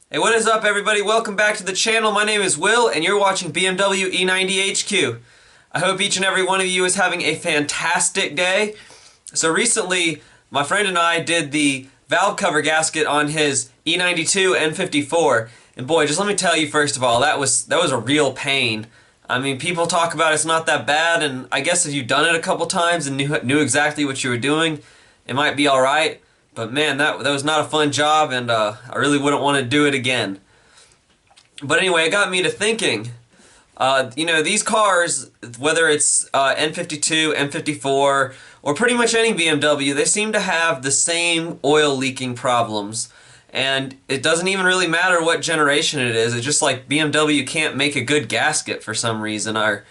Hey, what is up, everybody? Welcome back to the channel. My name is Will, and you're watching BMW E90 HQ. I hope each and every one of you is having a fantastic day. So recently, my friend and I did the valve cover gasket on his E92 N54, and boy, just let me tell you first of all, that was a real pain. I mean, people talk about it's not that bad, and I guess if you've done it a couple times and knew exactly what you were doing, it might be all right. But man, that was not a fun job, and I really wouldn't want to do it again. But anyway, it got me to thinking. These cars, whether it's N52, N54, or pretty much any BMW, they seem to have the same oil leaking problems. And it doesn't even really matter what generation it is. It's just like BMW can't make a good gasket for some reason. I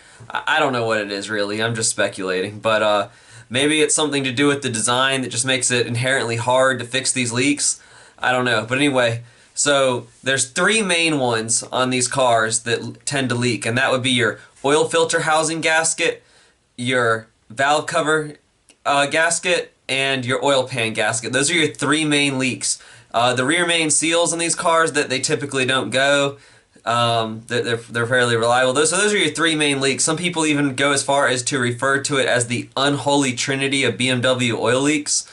don't know what it is really. I'm just speculating. But maybe it's something to do with the design that just makes it inherently hard to fix these leaks. I don't know. But anyway, so there's three main ones on these cars that tend to leak. And that would be your oil filter housing gasket, your valve cover gasket, and your oil pan gasket. Those are your three main leaks. The rear main seals in these cars that they typically don't go. They're fairly reliable. So those are your three main leaks. Some people even go as far as to refer to it as the unholy trinity of BMW oil leaks.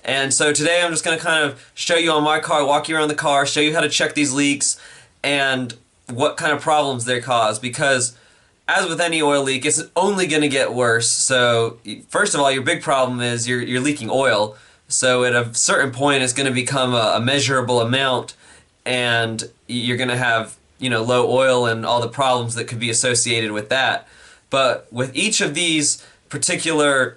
And so today I'm just going to kind of show you on my car, walk you around the car, show you how to check these leaks and what kind of problems they cause. Because as with any oil leak, it's only going to get worse. So first of all, your big problem is you're leaking oil. So at a certain point, it's going to become a measurable amount, and you're going to have, low oil and all the problems that could be associated with that. But with each of these particular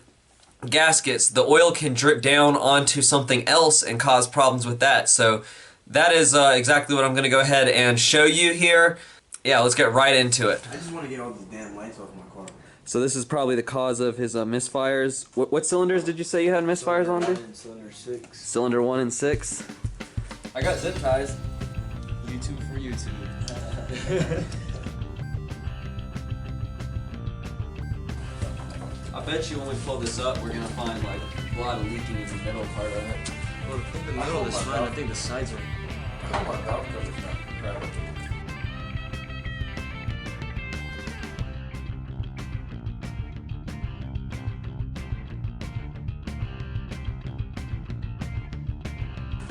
gaskets, the oil can drip down onto something else and cause problems with that. So that is exactly what I'm going to go ahead and show you here. Yeah, let's get right into it. I just want to get all these damn lights off my car. So this is probably the cause of his misfires. What cylinders did you say you had misfires on, dude? Cylinder 6. Cylinder 1 and 6. I got zip ties. YouTube for YouTube. I bet you when we pull this up, we're gonna find like a lot of leaking in the middle part of it. Well, I think the middle is fine. I think the sides are. Oh my valve cover's not crap.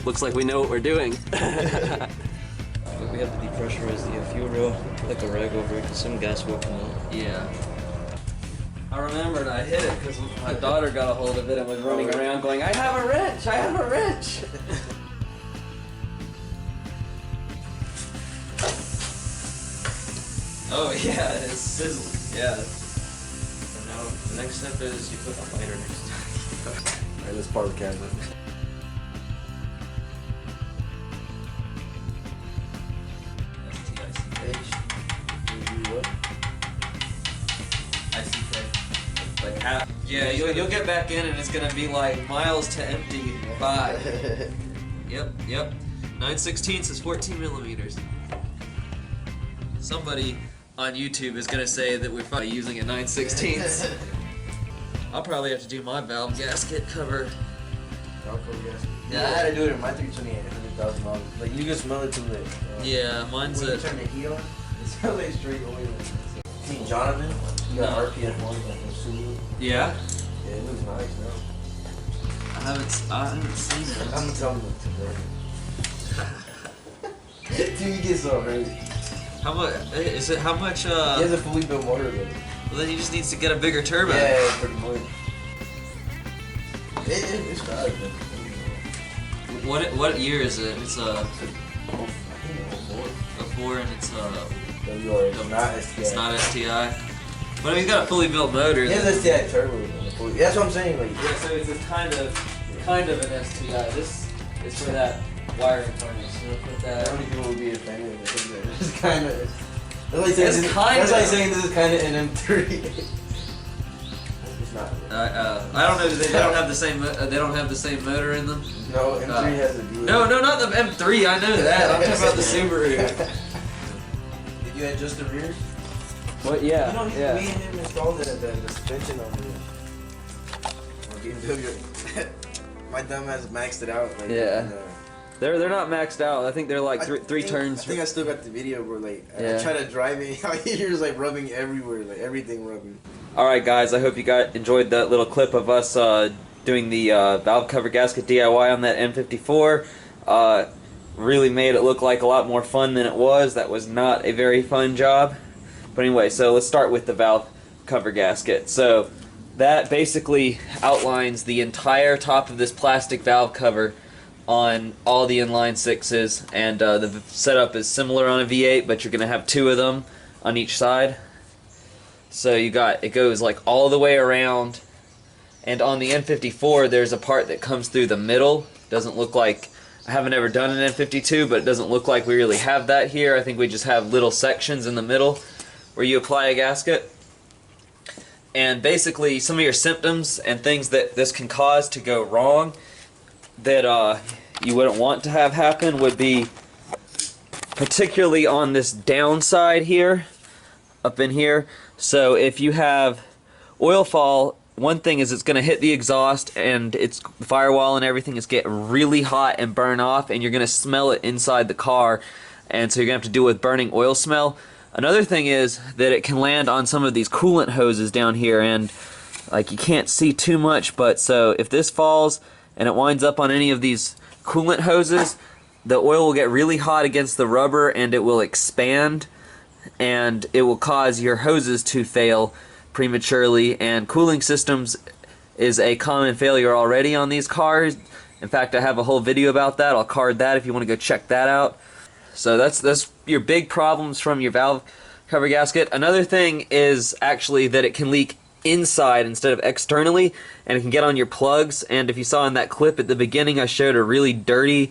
Looks like we know what we're doing. We have to depressurize the fuel rail, like a rag over it, because some gas will come out. Yeah. I remembered I hit it because my daughter got a hold of it and was running around going, I have a wrench! I have a wrench! Oh yeah, it's sizzling. Yeah. And now the next step is you put a lighter next to it. Alright, let's pause the camera. Like half. Yeah, you'll get back in and it's gonna be like miles to empty 5. Yep. 9/16 is 14 millimeters. Somebody on YouTube is gonna say that we're probably using a 9/16. I'll probably have to do my valve gasket cover. Yeah, I had to do it in my 328, $100,000. Like, you can smell it too late. Yeah, mine's when you turn the heat on, it smells like straight oil. See Jonathan? He got RPM 1 like a Subaru. Yeah? Yeah, it looks nice now. I haven't seen it. I'm gonna tell him today. Dude, you get so hurt. How much is it? How much? He has a fully built motor though. Well, then he just needs to get a bigger turbo. Yeah, pretty much. It's bad, but What year is it? It's I think a 4 and it's WRX, not STI. It's not STI. But I mean, he's got a fully built motor. He has STI turbo though. That's what I'm saying. Like, Yeah, so it's kind of an STI. This is for that wiring harness. So put that. how many people would be offended with it? It's kind of. It's That's like saying this is kind of an M3. It's not. I don't know. They don't have the same. They don't have the same motor in them. No, M3 has a D. No, not the M3. I know that. I'm talking about the Subaru. Did you adjust the rear? What? Yeah. Me and him installed the suspension on the BMW. My dumbass maxed it out. Like, Yeah. They're not maxed out. I think they're like three I turns. think I still got the video, bro. Like, Yeah. I try to drive it. You're just like rubbing everywhere, like everything rubbing. Alright guys, I hope you enjoyed that little clip of us doing the valve cover gasket DIY on that N54. Really made it look like a lot more fun than it was. That was not a very fun job. But anyway, so let's start with the valve cover gasket. So that basically outlines the entire top of this plastic valve cover on all the inline sixes, and the setup is similar on a V8, but you're going to have two of them on each side. So it goes like all the way around, and on the N54 there's a part that comes through the middle. Doesn't look like, I haven't ever done an N52, but it doesn't look like we really have that here. I think we just have little sections in the middle where you apply a gasket. And basically some of your symptoms and things that this can cause to go wrong that you wouldn't want to have happen would be particularly on this downside here, up in here. So if you have oil fall, one thing is it's going to hit the exhaust and its firewall and everything is getting really hot and burn off, and you're going to smell it inside the car, and so you're going to have to deal with burning oil smell. Another thing is that it can land on some of these coolant hoses down here, and like you can't see too much, but so if this falls and it winds up on any of these coolant hoses, the oil will get really hot against the rubber and it will expand, and it will cause your hoses to fail prematurely. And cooling systems is a common failure already on these cars. In fact, I have a whole video about that. I'll card that if you want to go check that out. So that's your big problems from your valve cover gasket. Another thing is actually that it can leak inside instead of externally, and it can get on your plugs. And if you saw in that clip at the beginning, I showed a really dirty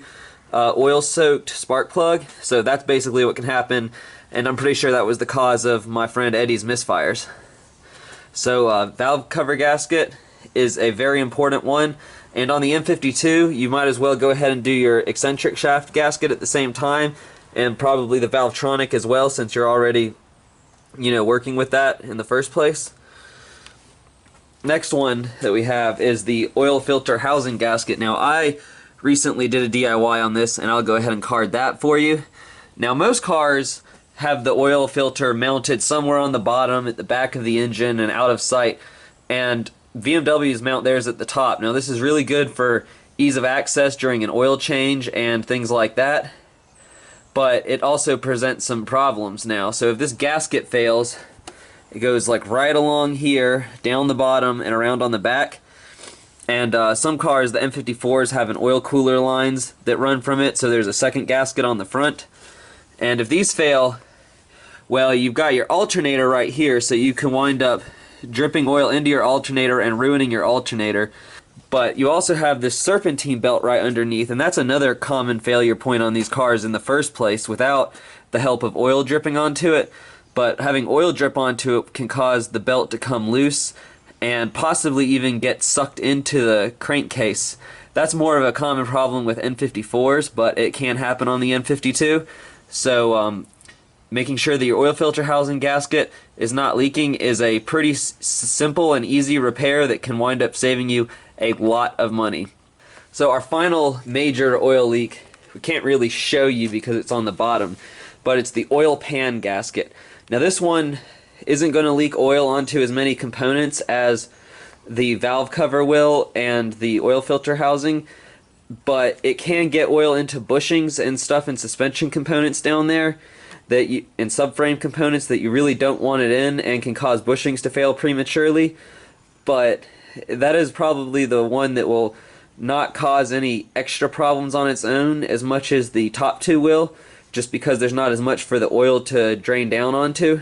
oil-soaked spark plug. So that's basically what can happen, and I'm pretty sure that was the cause of my friend Eddie's misfires. So valve cover gasket is a very important one, and on the M52 you might as well go ahead and do your eccentric shaft gasket at the same time, and probably the Valvetronic as well, since you're already, you know, working with that in the first place. Next one that we have is the oil filter housing gasket. Now I recently did a DIY on this, and I'll go ahead and card that for you. Now most cars have the oil filter mounted somewhere on the bottom at the back of the engine and out of sight, and BMWs mount theirs at the top. Now this is really good for ease of access during an oil change and things like that, but it also presents some problems now. So if this gasket fails, it goes like right along here, down the bottom, and around on the back. And some cars, the M54s, have an oil cooler lines that run from it, so there's a second gasket on the front. And if these fail, well, you've got your alternator right here, so you can wind up dripping oil into your alternator and ruining your alternator. But you also have this serpentine belt right underneath, and that's another common failure point on these cars in the first place without the help of oil dripping onto it. But having oil drip onto it can cause the belt to come loose and possibly even get sucked into the crankcase. That's more of a common problem with N54s, but it can happen on the N52. So making sure that your oil filter housing gasket is not leaking is a pretty simple and easy repair that can wind up saving you a lot of money. So our final major oil leak, we can't really show you because it's on the bottom, but it's the oil pan gasket. Now this one isn't going to leak oil onto as many components as the valve cover will and the oil filter housing, but it can get oil into bushings and stuff and suspension components down there that and subframe components that you really don't want it in, and can cause bushings to fail prematurely. But that is probably the one that will not cause any extra problems on its own as much as the top two will, just because there's not as much for the oil to drain down onto.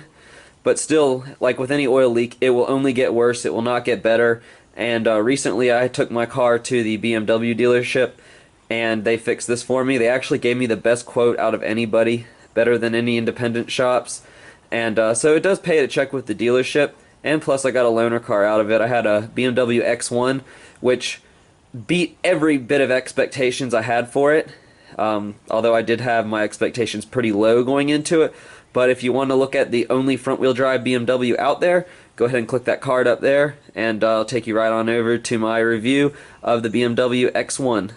But still, like with any oil leak, it will only get worse, it will not get better. And recently I took my car to the BMW dealership and they fixed this for me. They actually gave me the best quote out of anybody, better than any independent shops. And so it does pay to check with the dealership, and plus I got a loaner car out of it. I had a BMW X1, which beat every bit of expectations I had for it, although I did have my expectations pretty low going into it. But if you want to look at the only front-wheel drive BMW out there, go ahead and click that card up there, and I'll take you right on over to my review of the BMW X1.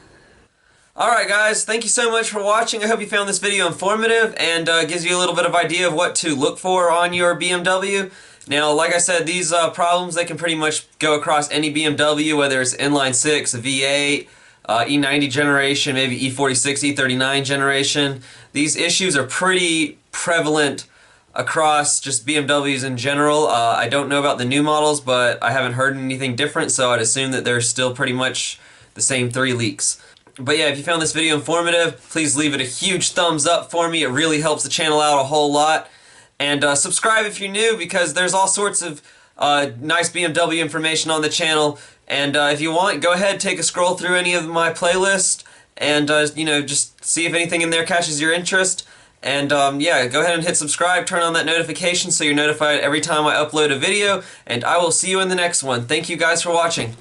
Alright guys, thank you so much for watching. I hope you found this video informative and gives you a little bit of idea of what to look for on your BMW. Now, like I said, these problems, they can pretty much go across any BMW, whether it's inline 6, a V8, E90 generation, maybe E46, E39 generation. These issues are pretty prevalent across just BMWs in general. I don't know about the new models, but I haven't heard anything different, so I'd assume that they're still pretty much the same 3 leaks. But yeah, if you found this video informative, please leave it a huge thumbs up for me. It really helps the channel out a whole lot. And subscribe if you're new, because there's all sorts of nice BMW information on the channel. And if you want, go ahead, take a scroll through any of my playlists and you know, just see if anything in there catches your interest. And yeah, go ahead and hit subscribe, turn on that notification so you're notified every time I upload a video, and I will see you in the next one. Thank you guys for watching.